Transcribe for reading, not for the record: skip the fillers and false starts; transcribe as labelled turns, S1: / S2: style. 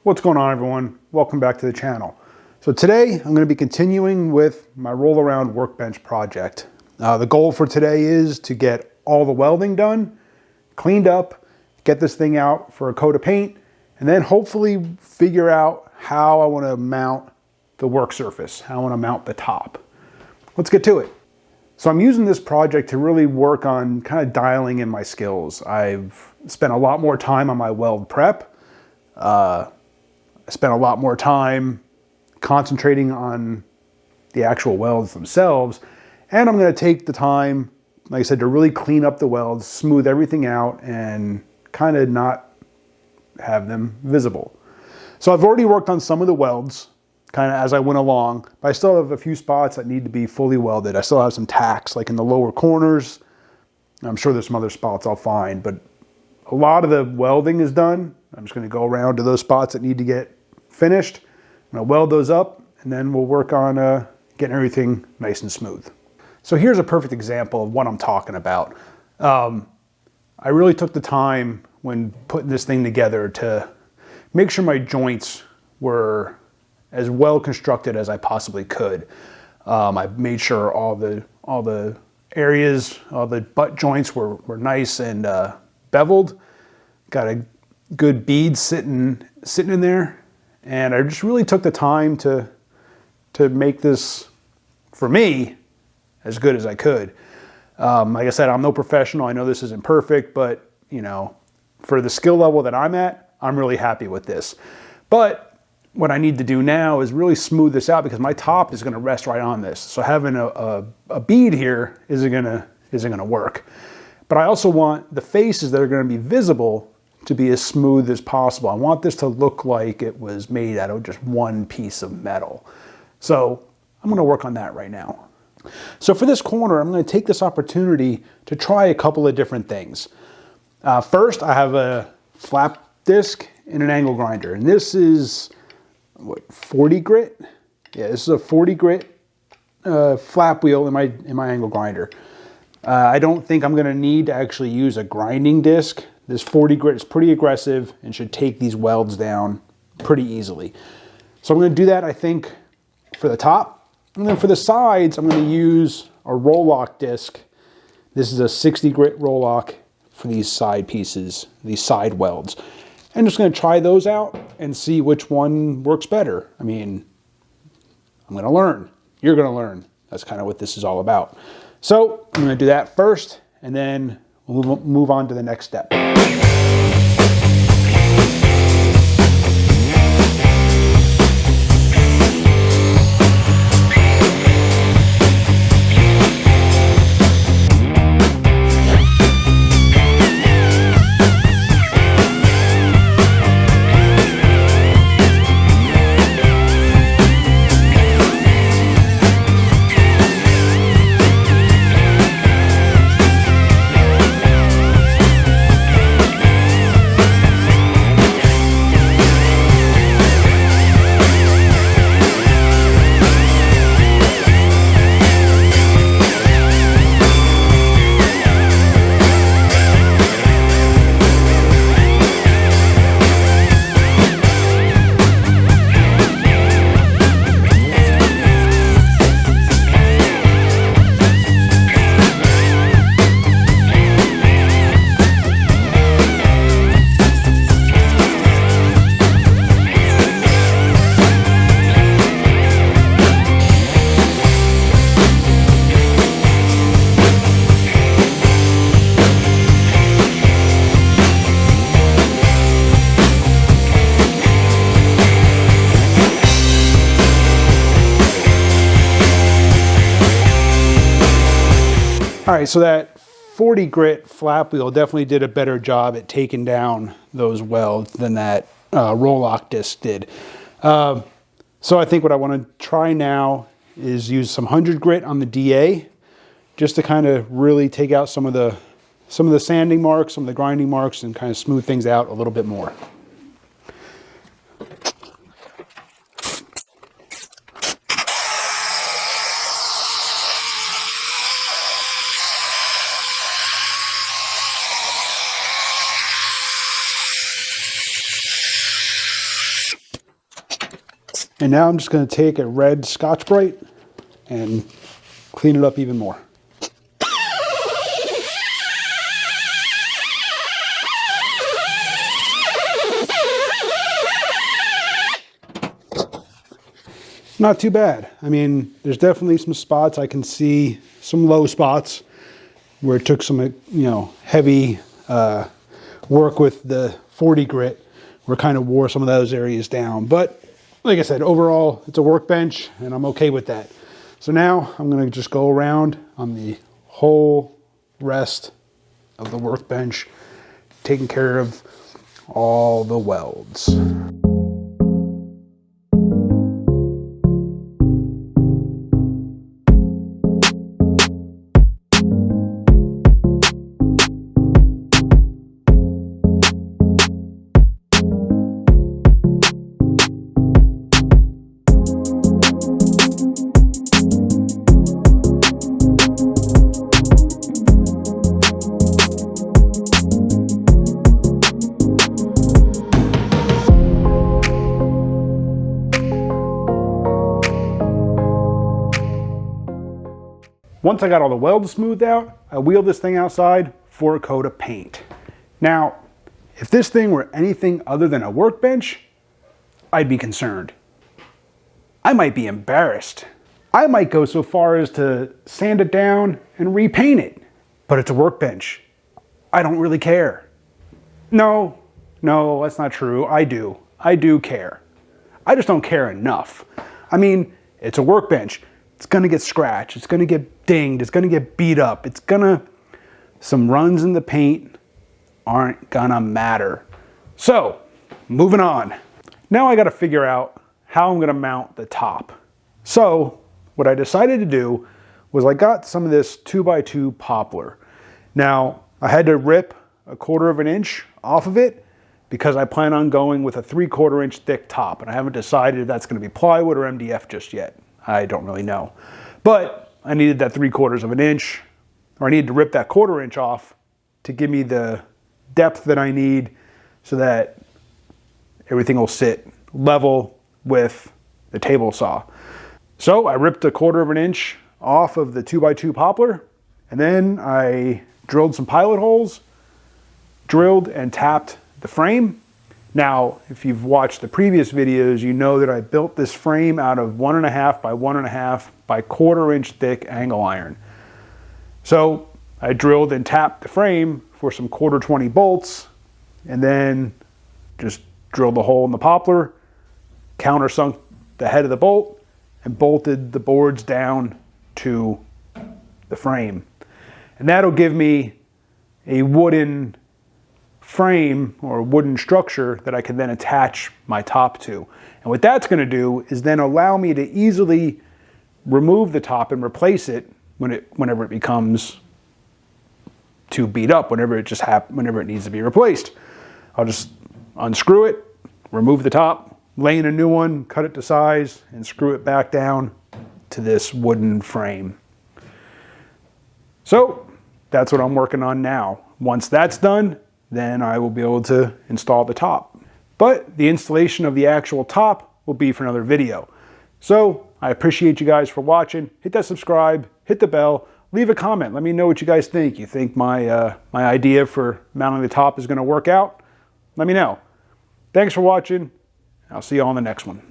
S1: What's going on, everyone? Welcome back to the channel. So today I'm going to be continuing with my roll around workbench project. The goal for today is to get all the welding done, cleaned up, get this thing out for a coat of paint, and then hopefully figure out how I want to mount the work surface, how I want to mount the top. Let's get to it. So I'm using this project to really work on kind of dialing in my skills. I've spent a lot more time on my weld prep. I spent a lot more time concentrating on the actual welds themselves. And I'm going to take the time, like I said, to really clean up the welds, smooth everything out, and kind of not have them visible. So I've already worked on some of the welds kind of as I went along, but I still have a few spots that need to be fully welded. I still have some tacks like in the lower corners. I'm sure there's some other spots I'll find, but a lot of the welding is done. I'm just going to go around to those spots that need to get finished. I'm going to weld those up, and then we'll work on getting everything nice and smooth. So here's a perfect example of what I'm talking about. I really took the time when putting this thing together to make sure my joints were as well constructed as I possibly could. I made sure all the areas, all the butt joints were nice and beveled. Got a good bead sitting in there, and I just really took the time to make this, for me, as good as I could. Like I said, I'm no professional. I know this isn't perfect, but you know, for the skill level that I'm at, I'm really happy with this. But what I need to do now is really smooth this out because my top is going to rest right on this. So having a bead here isn't going to work. But I also want the faces that are going to be visible to be as smooth as possible. I want this to look like it was made out of just one piece of metal. So I'm going to work on that right now. So for this corner, I'm going to take this opportunity to try a couple of different things. First, I have a flap disc and an angle grinder, and this is 40 grit? Yeah, this is a 40 grit flap wheel in my angle grinder. I don't think I'm going to need to actually use a grinding disc. This 40 grit is pretty aggressive and should take these welds down pretty easily. So I'm going to do that, I think, for the top. And then for the sides, I'm going to use a roll lock disc. This is a 60 grit roll lock for these side pieces, these side welds. I'm just going to try those out and see which one works better. I mean, I'm going to learn. You're going to learn. That's kind of what this is all about. So I'm going to do that first, and then we'll move on to the next step. All right, so that 40 grit flap wheel definitely did a better job at taking down those welds than that roll lock disc did. So I think what I want to try now is use some 100 grit on the DA just to kind of really take out some of the sanding marks, some of the grinding marks, and kind of smooth things out a little bit more. And now I'm just going to take a red Scotch-Brite and clean it up even more. Not too bad. I mean, there's definitely some spots I can see, some low spots where it took some, heavy work with the 40 grit, where it kind of wore some of those areas down. But like I said, overall, it's a workbench and I'm okay with that. So now I'm going to just go around on the whole rest of the workbench, taking care of all the welds. Once I got all the welds smoothed out, I wheeled this thing outside for a coat of paint. Now, if this thing were anything other than a workbench, I'd be concerned. I might be embarrassed. I might go so far as to sand it down and repaint it. But it's a workbench. I don't really care. No, that's not true. I do. I do care. I just don't care enough. I mean, it's a workbench. It's gonna get scratched, it's gonna get dinged, it's gonna get beat up, some runs in the paint aren't gonna matter. So, moving on. Now I gotta figure out how I'm gonna mount the top. So, what I decided to do was I got some of this 2x2 poplar. Now, I had to rip 1/4 of an inch off of it because I plan on going with a 3/4 inch thick top, and I haven't decided if that's gonna be plywood or MDF just yet. I don't really know. But I needed that 3/4 of an inch, or I needed to rip that 1/4 inch off to give me the depth that I need so that everything will sit level with the table saw. So I ripped 1/4 of an inch off of the 2x2 poplar, and then I drilled some pilot holes, drilled and tapped the frame. Now, if you've watched the previous videos, you know that I built this frame out of 1.5 by 1.5 by 1/4 inch thick angle iron. So I drilled and tapped the frame for some 1/4-20 bolts, and then just drilled a hole in the poplar, countersunk the head of the bolt, and bolted the boards down to the frame. And that'll give me a wooden frame or a wooden structure that I can then attach my top to. And what that's going to do is then allow me to easily remove the top and replace it whenever it becomes too beat up, whenever it needs to be replaced. I'll just unscrew it, remove the top, lay in a new one, cut it to size, and screw it back down to this wooden frame. So that's what I'm working on now. Once that's done, then I will be able to install the top. But the installation of the actual top will be for another video. So I appreciate you guys for watching. Hit that subscribe, hit the bell, leave a comment. Let me know what you guys think. You think my idea for mounting the top is going to work out? Let me know. Thanks for watching. I'll see you all in the next one.